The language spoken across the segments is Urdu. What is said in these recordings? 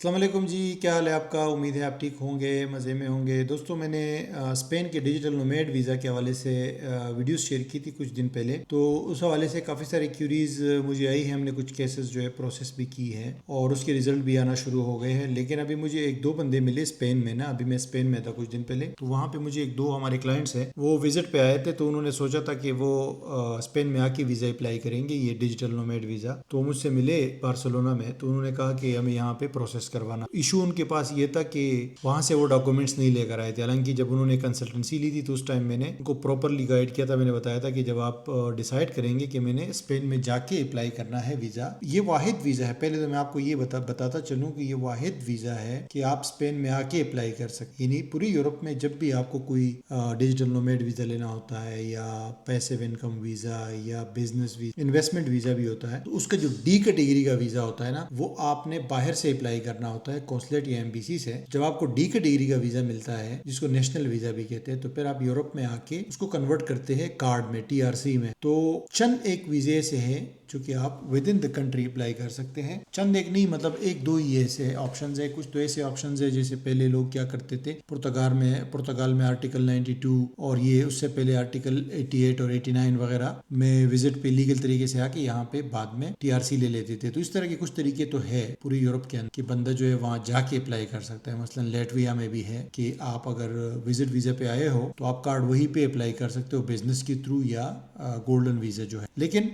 السلام علیکم جی، کیا حال ہے آپ کا؟ امید ہے آپ ٹھیک ہوں گے، مزے میں ہوں گے۔ دوستوں، میں نے اسپین کے ڈیجیٹل نومیڈ ویزا کے حوالے سے ویڈیوز شیئر کی تھی کچھ دن پہلے، تو اس حوالے سے کافی ساری کیوریز مجھے آئی ہیں۔ ہم نے کچھ کیسز جو ہے پروسیس بھی کی ہے اور اس کے رزلٹ بھی آنا شروع ہو گئے ہیں، لیکن ابھی مجھے ایک دو بندے ملے اسپین میں نا۔ ابھی میں اسپین میں تھا کچھ دن پہلے، تو وہاں پہ مجھے ایک دو ہمارے کلائنٹس ہیں، وہ وزٹ پہ آئے تھے، تو انہوں نے سوچا تھا کہ وہ اسپین میں آ کے ویزا اپلائی کریں گے، یہ ڈیجیٹل نومیڈ ویزا۔ تو مجھ سے ملے بارسلونا میں، تو انہوں نے کہا کہ ہمیں یہاں پہ پروسیس کروانا۔ ایشو ان کے پاس یہ تھا کہ وہاں سے وہ ڈاکومنٹس نہیں لے کر آئے تھے، حالانکہ جب انہوں نے کنسلٹنسی لی تھی تو اس ٹائم میں نے ان کو پراپرلی گائیڈ کیا تھا۔ میں نے بتایا تھا کہ جب آپ ڈیسائیڈ کریں گے کہ میں نے اسپین میں جا کے اپلائی کرنا ہے ویزا، یہ واحد ویزا ہے، پہلے تو میں آپ کو یہ بتاتا چلوں کہ یہ واحد ویزا ہے کہ آپ اسپین میں آ کے اپلائی کر سکیں، یعنی پوری یورپ میں جب بھی آپ کو کوئی ڈیجیٹل نومیڈ ویزا لینا ہوتا ہے، یا پیسو انکم ویزا، یا بزنس ویزا، انویسٹمنٹ ویزا بھی ہوتا ہے، تو اس کا جو ڈی کیٹیگری کا ویزا ہوتا ہے نا، وہ آپ نے باہر سے اپلائی کرنا ہوتا ہے، قونصلیٹ یا ایمبیسی سے۔ جب آپ کو ڈی کیٹیگری کا ویزا ملتا ہے، جس کو نیشنل ویزا بھی کہتے ہیں، تو پھر آپ یورپ میں آ کے اس کو کنورٹ کرتے ہیں کارڈ میں، ٹی آر سی میں۔ تو چند ایک ویزے سے ہیں جو کہ آپ with in the country apply کر سکتے ہیں، چند ایک نہیں، مطلب ایک دو ہی ایسے آپشنز ہیں۔ کچھ تو ایسے آپشنز ہیں جیسے پہلے لوگ کیا کرتے تھے، پرتگال میں آرٹیکل 92 اور یہ اس سے پہلے آرٹیکل 88 اور 89 وغیرہ میں وزٹ پہ لیگل طریقے سے آ کے یہاں پہ بعد میں ٹی آر سی لے لیتے تھے۔ تو اس طرح کے کچھ طریقے تو ہے پوری یورپ کے اندر کہ بندہ جو ہے وہاں جا کے اپلائی کر سکتا ہے۔ مثلا لیٹویا میں بھی ہے کہ آپ اگر وزٹ ویزا پہ آئے ہو تو آپ کارڈ وہی پہ اپلائی کر سکتے ہو، بزنس کے تھرو یا گولڈن ویزا جو ہے، لیکن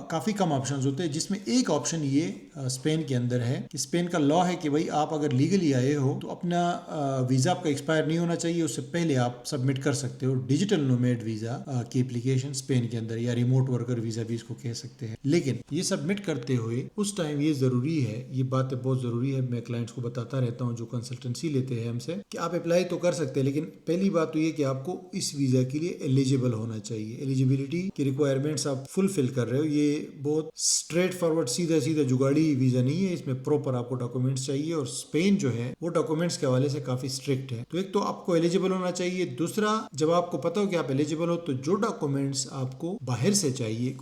کافی کم آپشنز ہوتے ہیں، جس میں ایک آپشن یہ اسپین کے اندر ہے کہ اسپین کا لا ہے کہ بھائی آپ اگر لیگلی آئے ہو تو اپنا ویزا آپ کا ایکسپائر نہیں ہونا چاہیے، اس سے پہلے آپ سبمٹ کر سکتے ہو ڈیجیٹل نومیڈ ویزا کی اپلیکیشن اسپین کے اندر، یا ریموٹ ورکر ویزا بھی اس کو کہہ سکتے ہیں۔ لیکن یہ سبمٹ کرتے ہوئے اس ٹائم یہ ضروری ہے، یہ بات بہت ضروری ہے، میں کلائنٹس کو بتاتا رہتا ہوں جو کنسلٹنسی لیتے ہیں ہم سے، کہ آپ اپلائی تو کر سکتے ہیں، لیکن پہلی بات تو یہ کہ آپ کو اس ویزا کے لیے ایلیجیبل ہونا چاہیے۔ ایلیجیبلٹی کی ریکوائرمنٹس آپ فلفل کر رہے ہو، یہ بہت اسٹریٹ فارورڈ سیدھا جگاڑی ویزا نہیں ہے، اس میں پراپر آپ کو ڈاکومنٹس چاہیے، اور اسپین جو ہے وہ ڈاکومنٹس کے حوالے سے کافی اسٹرکٹ ہے۔ تو ایک تو آپ کو ایلیجیبل ہونا چاہیے، دوسرا جب آپ کو پتا ہو کہ آپ ایلیجیبل ہو تو جو ڈاکومنٹس آپ کو باہر سے چاہیے،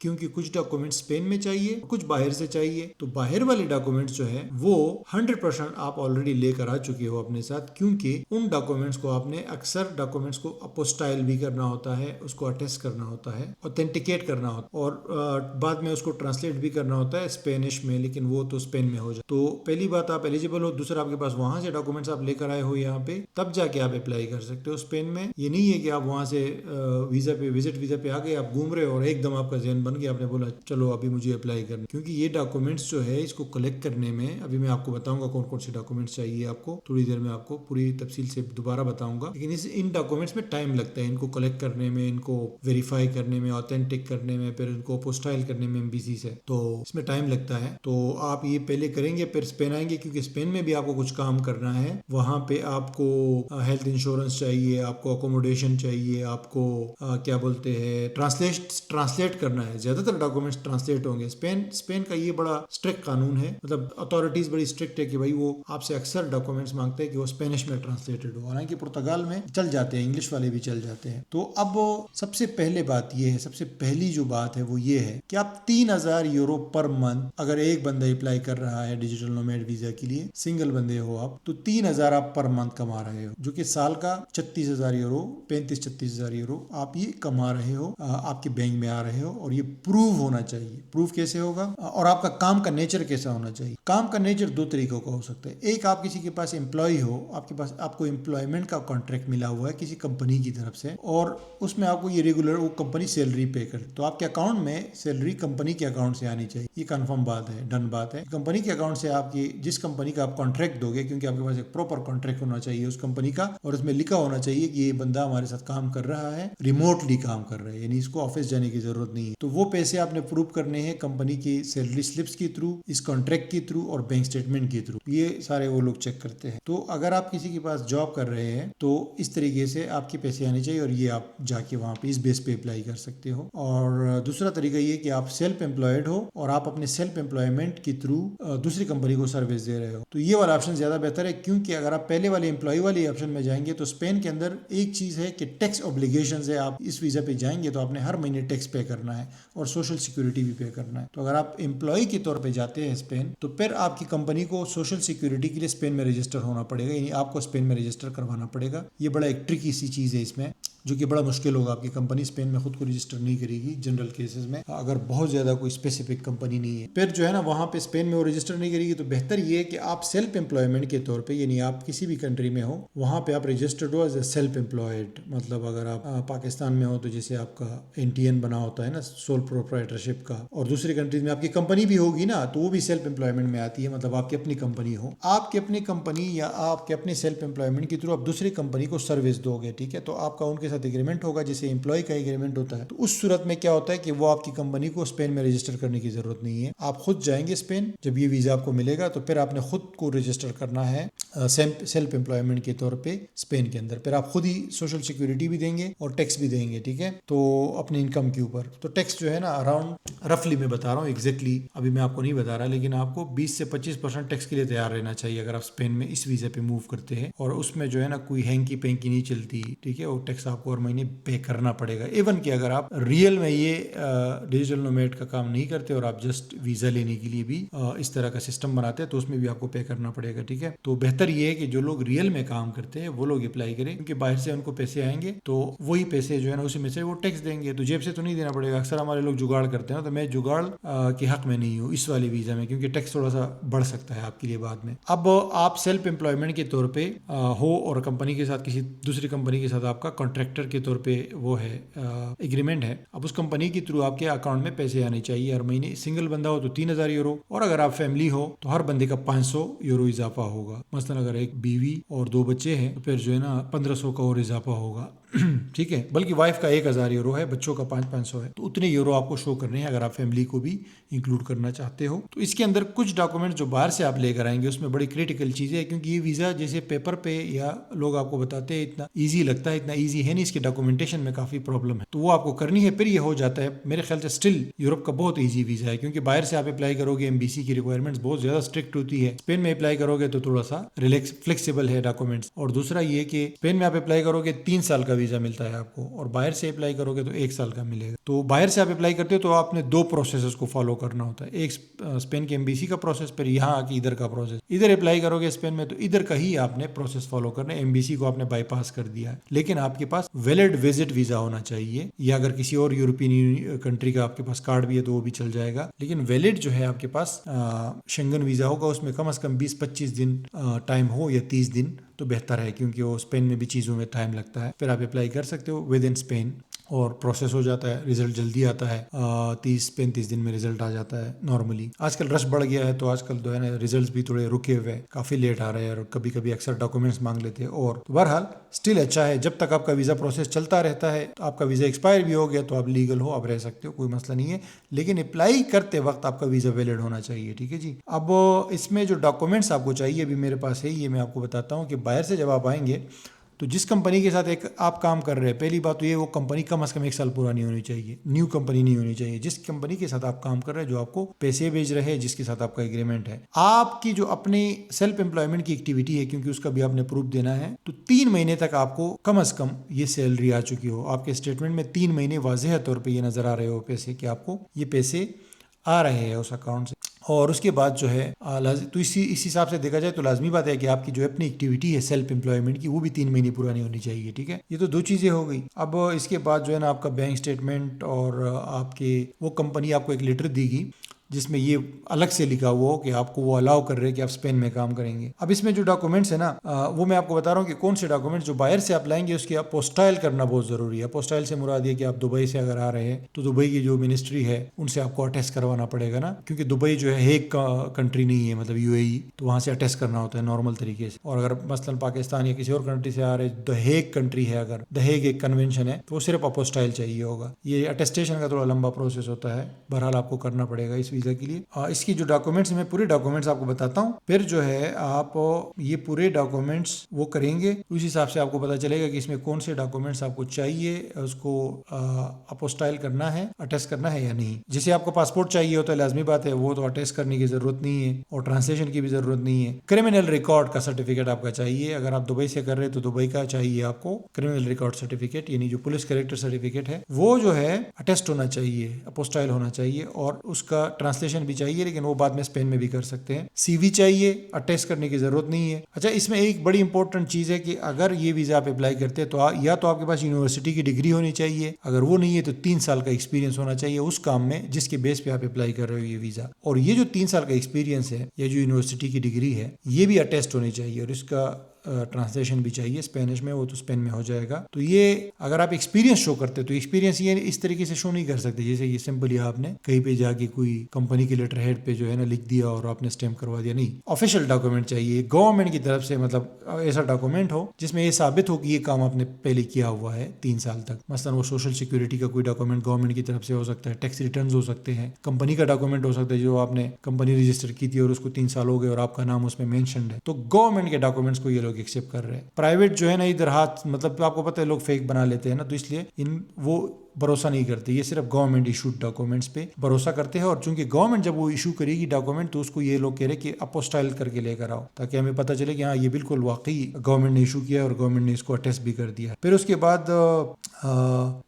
کیونکہ کچھ ڈاکومنٹس اسپین میں چاہیے، کچھ باہر سے چاہیے، تو باہر والے ڈاکومنٹس جو ہے وہ 100% آپ آلریڈی لے کر آ چکے ہو اپنے ساتھ، کیونکہ ان ڈاکومنٹس کو آپ نے اکثر ڈاکومنٹس کو اپوسٹائل بھی کرنا ہوتا ہے، اس کو اٹیسٹ کرنا ہوتا ہے، اوتھینٹیکیٹ کرنا ہوتا ہے، اور بعد میں اس کو ٹرانسلیٹ بھی کرنا ہوتا ہے اسپینش میں، لیکن وہ تو اسپین میں ہو جائے۔ تو پہلی بات آپ ایلیجیبل ہو، دوسرا آپ کے پاس وہاں سے ڈاکومنٹس آپ لے کر آئے ہو یہاں پہ، تب جا کے آپ اپلائی کر سکتے ہو اسپین میں۔ یہ نہیں ہے کہ آپ وہاں سے وزٹ ویزا پہ آ گئے، آپ گھوم رہے ہو اور ایک دم آپ کا ذہن بن گیا، آپ نے بولا چلو ابھی مجھے اپلائی کرنا، کیونکہ یہ ڈاکومنٹس جو ہے اس کو کلیکٹ کرنے میں، ابھی میں آپ کو بتاؤں گا کون کون سے ڈاکومنٹس چاہیے آپ کو، تھوڑی دیر میں آپ کو پوری تفصیل سے دوبارہ بتاؤں گا، لیکن ان ڈاکومنٹس میں ٹائم لگتا ہے، ان کو کلیکٹ کرنے میں، ان کو ویریفائی کرنے میں، اوتھینٹک کرنے میں، پھر ان کو اپوسٹائل کرنے میں ایمبیسی سے، تو اس میں ٹائم لگتا ہے۔ تو آپ یہ پہلے کریں گے پھر اسپین آئیں گے، کیونکہ اسپین میں بھی آپ کو کچھ کام کرنا ہے، وہاں پہ آپ کو ہیلتھ انشورنس چاہیے، آپ کو اکوموڈیشن چاہیے، آپ کو کیا بولتے ہیں ٹرانسلیٹ کرنا ہے، زیادہ تر ڈاکومنٹس ٹرانسلیٹ ہوں گے۔ اسپین کا یہ بڑا اسٹرکٹ قانون ہے، مطلب اتھارٹیز بڑی اسٹرکٹ ہے کہ بھائی وہ آپ سے اکثر ڈاکومنٹس مانگتے ہیں کہ وہ اسپینش میں ٹرانسلیٹڈ ہو، حالانکہ پرتگال میں چل جاتے ہیں، انگلش والے بھی چل جاتے ہیں۔ تو اب سب سے پہلے بات یہ ہے، سب سے پہلی جو بات ہے وہ یہ ہے کہ آپ 3000 یورو پر منتھ، اگر ایک بندہ اپلائی کر رہا ہے ڈیجیٹل نومیڈ ویزا کے لیے، سنگل بندے ہو آپ، تو 3000 آپ پر منتھ کما رہے ہو، جو کہ سال کا 36,000 یورو، 35-36,000 یورو آپ یہ کما رہے ہو، آپ کے بینک میں آ رہے ہو، اور یہ پروو ہونا چاہیے۔ پروف کیسے ہوگا، اور آپ کا کام کا نیچر کیسا ہونا چاہیے؟ کام کا نیچر دو طریقوں کا ہو سکتا ہے، ایک آپ کسی کے پاس امپلائی ہو، آپ کو امپلائمنٹ کا کانٹریکٹ ملا ہوا ہے کسی کمپنی کی طرف سے، اور اس میں آپ کو یہ ریگولر وہ کمپنی سیلری پے کرے، تو آپ کے اکاؤنٹ میں سیلری کمپنی کے اکاؤنٹ سے آنی چاہیے، یہ کنفرم بات ہے، ڈن بات ہے۔ کمپنی کے اکاؤنٹ سے آپ کی جس کمپنی کا آپ کانٹریکٹ دو گے، کیونکہ آپ کے پاس ایک پراپر کانٹریکٹ ہونا چاہیے اس کمپنی کا، اور اس میں لکھا ہونا چاہیے کہ یہ بندہ ہمارے ساتھ کام کر رہا ہے، ریموٹلی کام کر رہا ہے، یعنی اس کو آفس جانے کی ضرورت نہیں ہے، تو وہ پیسے آپ نے پروو کرنے ہیں کمپنی کی سیلری سلپس کے تھرو، اس کانٹریکٹ کے تھرو، اور بینک اسٹیٹمنٹ کے تھرو، یہ سارے وہ لوگ چیک کرتے ہیں۔ تو اگر آپ کسی کے پاس جاب کر رہے ہیں تو اس طریقے سے آپ کے پیسے آنے چاہیے، اور یہ آپ جا کے وہاں پہ اس بیس پہ اپلائی کر سکتے ہو۔ اور دوسرا طریقہ یہ کہ آپ سیلف امپلائڈ ہو اور آپ اپنے سیلف امپلائمنٹ کے تھرو دوسری کمپنی کو سروس دے رہے ہو، تو یہ والا آپشن زیادہ بہتر ہے، کیونکہ اگر آپ پہلے والے امپلائی والے آپشن میں جائیں گے تو اسپین کے اندر ایک چیز ہے کہ ٹیکس اوبلیگیشنز ہے، آپ اس ویزا پہ جائیں گے تو آپ نے ہر مہینے ٹیکس پے کرنا ہے، اور سوشل سیکورٹی بھی پے کرنا ہے. تو اگر آپ امپلائی کے طور پہ جاتے ہیں اسپین تو پھر آپ کی کمپنی کو سوشل سیکورٹی کے لیے اسپین میں رجسٹر ہونا پڑے گا, یعنی آپ کو اسپین میں رجسٹر کروانا پڑے گا. یہ بڑا ایک ٹرکی سی چیز ہے اس میں, جو کہ بڑا مشکل ہوگا. آپ کی کمپنی اسپین میں خود کو رجسٹر نہیں کرے گی جنرل کیسز میں, اگر بہت زیادہ کوئی اسپیسیفک کمپنی نہیں ہے. پھر جو ہے نا وہاں پہ اسپین میں وہ رجسٹر نہیں کرے گی, تو بہتر یہ ہے کہ آپ سیلف امپلائمنٹ کے طور پہ, یعنی آپ کسی بھی کنٹری میں ہو وہاں پہ آپ رجسٹرڈ ہو ایز اے سیلف امپلائڈ. مطلب اگر آپ پاکستان میں ہو تو جیسے آپ کا NTN بنا ہوتا ہے نا, سول پروپرائٹرشپ کا, اور دوسری کنٹریز میں آپ کی کمپنی بھی ہوگی نا, تو وہ بھی سیلف امپلائمنٹ میں آتی ہے. مطلب آپ کی اپنی کمپنی ہو, آپ کی اپنی کمپنی یا آپ کے اپنے سیلف امپلائمنٹ کے تھرو آپ دوسری کمپنی کو سروس دو گے, ٹھیک ہے, تو آپ کا ان کے ساتھ ایگریمنٹ ہوگا جیسے امپلائی کا ایگریمنٹ ہوتا ہے. تو اس صورت میں کیا ہوتا ہے کہ وہ آپ کی کمپنی کو اسپین میں رجسٹر کرنے کی ضرورت نہیں ہے, آپ خود جائیں گے اسپین. جب یہ ویزا آپ کو ملے گا تو پھر آپ نے خود کو رجسٹر کرنا ہے سیلف امپلائمنٹ کے طور پہ اسپین کے اندر. پھر آپ خود ہی سوشل سیکورٹی بھی دیں گے اور ٹیکس بھی دیں گے, ٹھیک ہے, تو اپنی انکم کے اوپر. تو ٹیکس جو ہے نا اراؤنڈ رفلی میں بتا رہا ہوں, ایگزیکٹلی ابھی میں آپ کو نہیں بتا رہا, لیکن آپ کو 20 سے 25% ٹیکس کے لیے تیار رہنا چاہیے اگر آپ اسپین میں اس ویزا پہ موو کرتے ہیں. اور اس میں جو ہے نا کوئی ہینکی پینکی نہیں چلتی, ٹھیک ہے, وہ ٹیکس آپ کو ہر مہینے پے کرنا پڑے گا. ایون کہ اگر آپ ریئل میں یہ ڈیجیٹل نومیڈ کا کام نہیں کرتے اور آپ جسٹ ویزا لینے کے لیے بھی اس طرح کا سسٹم بناتے ہیں, تو اس میں بھی آپ کو پے کرنا پڑے گا, ٹھیک ہے. تو بہتر یہ ہے کہ جو لوگ ریئل میں کام کرتے ہیں وہ لوگ اپلائی کریں, کیونکہ باہر سے ان کو پیسے آئیں گے تو وہی پیسے جو ہے نا اسی میں سے وہ ٹیکس دیں گے, تو جیب سے تو نہیں دینا پڑے گا. اکثر ہمارے لوگ جگاڑ کرتے ہیں نا, تو میں جگاڑ کے حق میں نہیں ہوں اس والی ویزا میں, کیونکہ ٹیکس تھوڑا سا بڑھ سکتا ہے آپ کے لیے بعد میں. اب آپ سیلف امپلائمنٹ کے طور پہ ہو اور کمپنی کے ساتھ, کسی دوسری کمپنی کے ساتھ آپ کا کانٹریکٹر کے طور پہ وہ ہے ایگریمنٹ ہے. اب اس کمپنی کے تھرو آپ کے اکاؤنٹ میں پیسے آنے چاہیے ہر مہینے. سنگل بندہ ہو تو 3,000 یورو, اور اگر آپ فیملی ہو تو ہر بندے کا 500 یورو اضافہ ہوگا. مثلا اگر ایک بیوی اور 2 بچے ہیں تو پھر جو ہے نا 1,500 کا اور اضافہ ہوگا, ٹھیک ہے. بلکہ وائف کا 1,000 یورو ہے, بچوں کا 500 ہے, تو اتنے یورو آپ کو شو کرنے ہیں اگر آپ فیملی کو بھی انکلوڈ کرنا چاہتے ہو. تو اس کے اندر کچھ ڈاکومنٹ جو باہر سے آپ لے کر آئیں گے اس میں بڑی کریٹیکل چیزیں ہیں, کیونکہ یہ ویزا جیسے پیپر پہ یا لوگ آپ کو بتاتے ہیں اتنا ایزی لگتا ہے, اتنا ایزی ہے نہیں. اس کے ڈاکومنٹیشن میں کافی پرابلم ہے, تو وہ آپ کو کرنی ہے, پھر یہ ہو جاتا ہے. میرے خیال سے اسٹل یورپ کا بہت ایزی ویزا ہے, کیونکہ باہر سے آپ اپلائی کرو گے MBC کی ریکوائرمنٹس بہت زیادہ اسٹرکٹ ہوتی ہے. اسپین میں اپلائی کرو گے تو تھوڑا سا ریلیکس فلیکسیبل ہے ڈاکومنٹس. اور دوسرا یہ کہ اسپین میں آپ اپلائی کرو گے 3 سال کا ویزا ملتا ہے آپ کو, اور باہر سے اپلائی کرو گے تو 1 سال کا ملے گا. تو باہر سے آپ اپلائی کرتے ہو تو آپ نے 2 پروسیسز کو فالو کرنا ہوتا ہے, ایک اسپین کے MBC کا پروسیس, پھر یہاں کی ادھر کا پروسیس. ادھر اپلائی کرو گے اسپین میں تو ادھر کا ہی آپ نے پروسیس فالو کرنا ہے. MBC کو آپ نے بائی پاس کر دیا ہے, لیکن آپ کے پاس ویلڈ وزٹ ویزا ہونا چاہیے, یا اگر کسی اور یورپین کنٹری کا آپ کے پاس کارڈ بھی ہے تو وہ بھی چل جائے گا. لیکن ویلڈ جو ہے آپ کے پاس شنگن ویزا ہوگا, اس میں کم از کم 20-25 دن ٹائم ہو یا 30 دن تو بہتر ہے, کیونکہ وہ اسپین میں بھی چیزوں میں ٹائم لگتا ہے. پھر آپ اپلائی کر سکتے ہو ود ان اسپین اور پروسیس ہو جاتا ہے, رزلٹ جلدی آتا ہے, 30-35 دن میں رزلٹ آ جاتا ہے نارملی. آج کل رش بڑھ گیا ہے تو آج کل جو ہے نا رزلٹس بھی تھوڑے رکے ہوئے, کافی لیٹ آ رہے ہیں, اور کبھی کبھی اکثر ڈاکومنٹس مانگ لیتے ہیں. اور بہرحال اسٹل اچھا ہے, جب تک آپ کا ویزا پروسیس چلتا رہتا ہے, تو آپ کا ویزا ایکسپائر بھی ہو گیا تو آپ لیگل ہو, آپ رہ سکتے ہو, کوئی مسئلہ نہیں ہے. لیکن اپلائی کرتے وقت آپ کا ویزا ویلڈ ہونا چاہیے, ٹھیک ہے جی. اب اس میں جو ڈاکومنٹس آپ کو چاہیے ابھی میرے پاس ہے, یہ میں آپ کو بتاتا ہوں کہ باہر سے جب آپ آئیں گے تو جس کمپنی کے ساتھ ایک آپ کام کر رہے ہیں, پہلی بات تو یہ وہ کمپنی کم از کم 1 سال پرانی ہونی چاہیے, نیو کمپنی نہیں ہونی چاہیے. جس کمپنی کے ساتھ آپ کام کر رہے ہیں, جو آپ کو پیسے بھیج رہے ہیں, جس کے ساتھ آپ کا ایگریمنٹ ہے, آپ کی جو اپنی سیلف امپلائمنٹ کی ایکٹیویٹی ہے, کیونکہ اس کا بھی آپ نے پروف دینا ہے, تو 3 مہینے تک آپ کو کم از کم یہ سیلری آ چکی ہو. آپ کے اسٹیٹمنٹ میں 3 مہینے واضح طور پہ یہ نظر آ رہے ہو پیسے, کہ آپ کو یہ پیسے آ رہے ہیں اس اکاؤنٹ سے. اور اس کے بعد جو ہے تو اس حساب سے دیکھا جائے تو لازمی بات ہے کہ آپ کی جو اپنی ایکٹیویٹی ہے سیلف امپلائمنٹ کی, وہ بھی 3 مہینے پرانی ہونی چاہیے, ٹھیک ہے. یہ تو 2 چیزیں ہو گئی. اب اس کے بعد جو ہے نا آپ کا بینک اسٹیٹمنٹ, اور آپ کے وہ کمپنی آپ کو ایک لیٹر دی گی جس میں یہ الگ سے لکھا ہوا ہو کہ آپ کو وہ الاؤ کر رہے کہ آپ اسپین میں کام کریں گے. اب اس میں جو ڈاکومنٹس ہیں نا, وہ میں آپ کو بتا رہا ہوں کہ کون سے ڈاکومنٹس جو باہر سے آپ لائیں گے اس کی آپ پوسٹائل کرنا بہت ضروری ہے. پوسٹائل سے مراد یہ کہ آپ دبئی سے اگر آ رہے ہیں تو دبئی کی جو منسٹری ہے ان سے آپ کو اٹیسٹ کروانا پڑے گا نا, کیونکہ دبئی جو ہے ایک کنٹری نہیں ہے, مطلب UAE, تو وہاں سے اٹیسٹ کرنا ہوتا ہے نارمل طریقے سے. اور اگر مثلا پاکستان یا کسی اور کنٹری سے آ رہے, دا ہیگ کنٹری ہے, اگر دا ہیگ ایک کنونشن ہے, تو وہ صرف اپوسٹائل چاہیے ہوگا. یہ اٹیسٹیشن کا تھوڑا لمبا پروسیس ہوتا ہے, بہرحال آپ کو کرنا پڑے گا اس ویزا کے لیے. اس کی جو ڈاکومنٹس میں پورے ڈاکومنٹس آپ کو بتاتا ہوں, پھر جو ہے آپ یہ پورے ڈاکومنٹس وہ کریں گے, اس حساب سے آپ کو پتا چلے گا کہ اس میں کون سے ڈاکومنٹس آپ کو چاہیے, اس کو اپوسٹائل کرنا ہے, اٹیسٹ کرنا ہے یا نہیں. جسے آپ کو پاسپورٹ چاہیے ہوتا ہے, لازمی بات ہے وہ تو اٹیسٹ کرنے کی ضرورت نہیں ہے اور ٹرانسلیشن کی بھی ضرورت نہیں ہے. کرمنل ریکارڈ کا سرٹیفکیٹ آپ کا چاہیے, اگر آپ دبئی سے کر رہے تو دبئی کا چاہیے آپ کو کرمنل ریکارڈ سرٹیفکیٹ, یعنی جو پولیس کریکٹر سرٹیفکیٹ ہے وہ جو ہے اٹیسٹ ہونا چاہیے, اپوسٹائل ہونا چاہیے, اور اس کا ٹرانسلیشن بھی چاہیے, لیکن وہ بعد میں اسپین میں بھی کر سکتے ہیں. سی وی چاہیے, اٹیسٹ کرنے کی ضرورت نہیں ہے. اچھا, اس میں ایک بڑی امپورٹنٹ چیز ہے کہ اگر یہ ویزا آپ اپلائی کرتے ہیں تو یا تو آپ کے پاس یونیورسٹی کی ڈگری ہونی چاہیے, اگر وہ نہیں ہے تو 3 سال کا ایکسپیرینس ہونا چاہیے اس کام میں جس کے بیس پہ آپ اپلائی کر رہے ہو یہ ویزا. اور یہ جو 3 سال کا ایکسپیرینس ہے یا جو یونیورسٹی کی ڈگری ہے یہ بھی اٹیسٹ ہونی چاہیے, اور اس کا ٹرانسلیشن بھی چاہیے اسپینش میں, وہ تو اسپین میں ہو جائے گا. تو یہ اگر آپ ایکسپیرینس شو کرتے تو ایکسپیرینس یہ اس طریقے سے شو نہیں کر سکتے جیسے یہ سمپلی آپ نے کہیں پہ جا کے کوئی کمپنی کے لیٹر ہیڈ پہ جو ہے نا لکھ دیا اور آپ نے اسٹیمپ کروا دیا. نہیں, آفیشیل ڈاکومنٹ چاہیے گورنمنٹ کی طرف سے, مطلب ایسا ڈاکومنٹ ہو جس میں یہ ثابت ہو کہ یہ کام آپ نے پہلے کیا ہوا ہے 3 سال تک. مثلا وہ سوشل سیکورٹی کا کوئی ڈاکومنٹ گورنمنٹ کی طرف سے ہو سکتا ہے, ٹیکس ریٹرنز ہو سکتے ہیں, کمپنی کا ڈاکومنٹ ہو سکتا ہے جو آپ نے کمپنی رجسٹر کی تھی اور اس کو 3 سال ہو گئے اور آپ کا نام اس میں مینشنڈ ہے. تو گورنمنٹ کے ڈاکومنٹس کو یہ لوگ ایکسیپٹ کر رہے ہیں. پرائیویٹ جو ہے نا ادھر ہاتھ, مطلب آپ کو پتہ ہے لوگ فیک بنا لیتے ہیں نا, تو اس لیے وہ بھروسہ نہیں کرتے, یہ صرف گورنمنٹ ایشوڈ ڈاکومنٹس پہ بھروسہ کرتے ہیں. اور چونکہ گورنمنٹ جب وہ ایشو کرے گی ڈاکومنٹ تو اس کو یہ لوگ کہہ رہے کہ اپوسٹائل کر کے لے کر آؤ, تاکہ ہمیں پتہ چلے کہ ہاں یہ بالکل واقعی گورنمنٹ نے ایشو کیا اور گورنمنٹ نے اس کو اٹیسٹ بھی کر دیا. پھر اس کے بعد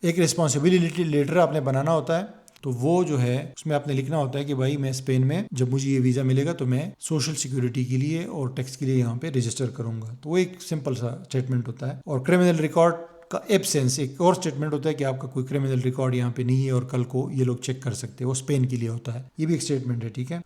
ایک ریسپانسبلٹی لیٹر آپ نے بنانا ہوتا ہے, تو وہ جو ہے اس میں آپ نے لکھنا ہوتا ہے کہ بھائی میں اسپین میں جب مجھے یہ ویزا ملے گا تو میں سوشل سیکورٹی کے لیے اور ٹیکس کے لیے یہاں پہ رجسٹر کروں گا. تو وہ ایک سمپل سا اسٹیٹمنٹ ہوتا ہے. اور کرمنل ریکارڈ کا ایبسینس ایک اور اسٹیٹمنٹ ہوتا ہے کہ آپ کا کوئی کرمنل ریکارڈ یہاں پہ نہیں ہے اور کل کو یہ لوگ چیک کر سکتے ہیں, وہ اسپین کے لیے ہوتا ہے. یہ بھی ایک اسٹیٹمنٹ ہے, ٹھیک ہے.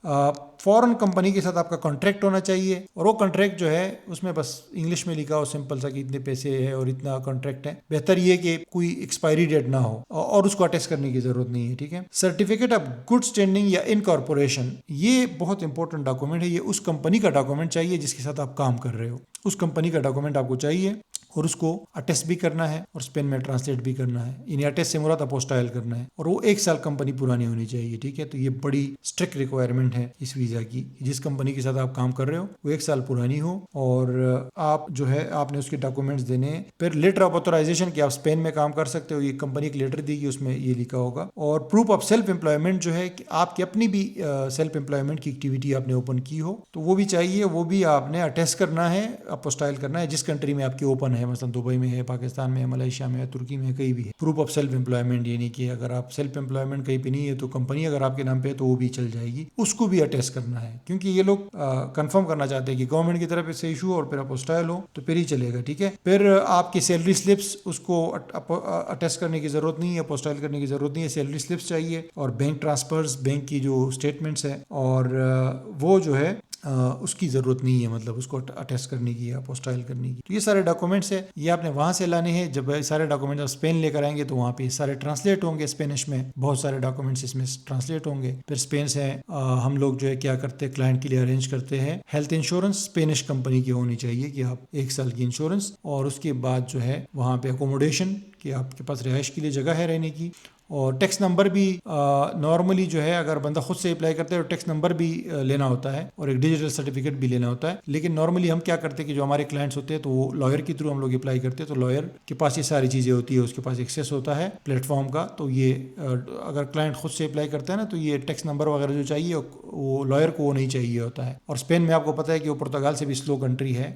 فورن کمپنی کے ساتھ آپ کا کانٹریکٹ ہونا چاہیے, اور وہ کانٹریکٹ جو ہے اس میں بس انگلش میں لکھا ہو سمپل سا کہ اتنے پیسے ہے اور اتنا کانٹریکٹ ہے. بہتر یہ کہ کوئی ایکسپائری ڈیٹ نہ ہو اور اس کو اٹیسٹ کرنے کی ضرورت نہیں ہے, ٹھیک ہے. سرٹیفکیٹ آف گڈ اسٹینڈنگ یا انکارپوریشن, یہ بہت انپورٹنٹ ڈاکومنٹ ہے. یہ اس کمپنی کا ڈاکومنٹ چاہیے جس کے ساتھ آپ کام کر رہے ہو, اس کمپنی کا ڈاکومنٹ آپ کو چاہیے, اور اس کو اٹیسٹ بھی کرنا ہے اور اسپین میں ٹرانسلیٹ بھی کرنا ہے. یعنی اٹیسٹ سے مراد اپوسٹائل کرنا ہے, اور وہ 1 سال کمپنی پرانی ہونی چاہیے, ٹھیک ہے. تو یہ بڑی اسٹرکٹ ریکوائرمنٹ ہے اس ویزا کی, جس کمپنی کے ساتھ آپ کام کر رہے ہو وہ 1 سال پرانی ہو, اور آپ جو ہے آپ نے اس کے ڈاکومنٹس دینے ہیں. پھر لیٹر آف آتھورائزیشن کہ آپ اسپین میں کام کر سکتے ہو, یہ کمپنی ایک لیٹر دی گی, اس میں یہ لکھا ہوگا. اور پروف آف سیلف امپلائمنٹ جو ہے کہ آپ کی اپنی بھی سیلف امپلائمنٹ کی ایکٹیویٹی آپ نے اوپن کی ہو تو وہ بھی چاہیے, وہ بھی آپ نے اٹیسٹ کرنا ہے, اپوسٹائل کرنا ہے جس کنٹری میں آپ کی اوپن ہے, مثلا دبئی میں ہے, پاکستان میں ہے, ملائیشیا میں ہے, ترکی میں ہے, کہیں بھی ہے. پروف آف سیلف امپلائمنٹ یعنی کہ اگر آپ سیلف امپلائمنٹ کہیں پہ نہیں ہے تو کمپنی اگر آپ کے نام پہ ہے تو وہ بھی چل جائے گی, اس کو بھی اٹیسٹ کرنا ہے, کیونکہ یہ لوگ کنفرم کرنا چاہتے ہیں کہ گورنمنٹ کی طرف سے ایشو اور پھر اپوسٹائل ہو تو پھر ہی چلے گا, ٹھیک ہے. پھر آپ کی سیلری سلپس اس کو اٹیسٹ کرنے کی ضرورت نہیں ہے, اپوسٹائل کرنے کی ضرورت نہیں ہے, سیلری سلپس چاہیے, اور بینک ٹرانسفرز, بینک کی جو اسٹیٹمنٹس ہیں, اور وہ جو ہے اس کی ضرورت نہیں ہے, مطلب اس کو اٹیسٹ کرنے کی یا اپوسٹائل کرنے کی. تو یہ سارے ڈاکومنٹس ہیں, یہ آپ نے وہاں سے لانے ہیں. جب سارے ڈاکومنٹس آپ اسپین لے کر آئیں گے تو وہاں پہ سارے ٹرانسلیٹ ہوں گے اسپینش میں, بہت سارے ڈاکومنٹس اس میں ٹرانسلیٹ ہوں گے. پھر اسپین سے ہم لوگ جو ہے کیا کرتے ہیں, کلائنٹ کے لیے ارینج کرتے ہیں ہیلتھ انشورنس, اسپینش کمپنی کی ہونی چاہیے کہ آپ 1 سال کی انشورنس, اور اس کے بعد جو ہے وہاں پہ اکوموڈیشن کہ آپ کے پاس رہائش کے لیے جگہ ہے رہنے کی, اور ٹیکس نمبر بھی نارملی جو ہے اگر بندہ خود سے اپلائی کرتا ہے تو ٹیکس نمبر بھی لینا ہوتا ہے اور ایک ڈیجیٹل سرٹیفکیٹ بھی لینا ہوتا ہے. لیکن نارملی ہم کیا کرتے ہیں کہ جو ہمارے کلائنٹس ہوتے ہیں تو وہ لائر کے تھرو ہم لوگ اپلائی کرتے ہیں, تو لائر کے پاس یہ ساری چیزیں ہوتی ہے, اس کے پاس ایکسیس ہوتا ہے پلیٹ فارم کا. تو یہ اگر کلائنٹ خود سے اپلائی کرتا ہے نا تو یہ ٹیکس نمبر وغیرہ جو چاہیے وہ لائر کو وہ نہیں چاہیے ہوتا ہے. اور اسپین میں آپ کو پتہ ہے کہ وہ پرتگال سے بھی سلو کنٹری ہے,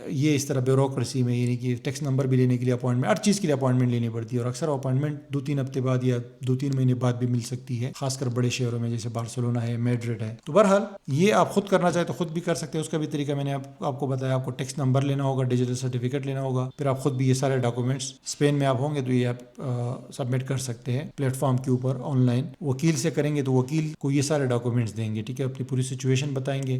یہ اس طرح بیوروکریسی میں, یعنی کہ ٹیکس نمبر بھی لینے کے لیے اپوائنٹمنٹ, ہر چیز کے لیے اپوائنٹمنٹ لینی پڑتی ہے, اور اکثر اپوائنٹمنٹ 2-3 ہفتے بعد یا 2-3 مہینے بعد بھی مل سکتی ہے, خاص کر بڑے شہروں میں جیسے بارسلونا ہے, میڈرڈ ہے. تو بہرحال یہ آپ خود کرنا چاہے تو خود بھی کر سکتے ہیں, اس کا بھی طریقہ میں نے آپ کو بتایا. آپ کو ٹیکس نمبر لینا ہوگا, ڈیجیٹل سرٹیفکیٹ لینا ہوگا, پھر آپ خود بھی یہ سارے ڈاکومنٹس اسپین میں آپ ہوں گے تو یہ آپ سبمٹ کر سکتے ہیں پلیٹ فارم کے اوپر آن لائن. وکیل سے کریں گے تو وکیل کو یہ سارے ڈاکومنٹس دیں گے, ٹھیک ہے, اپنی پوری سچویشن بتائیں گے,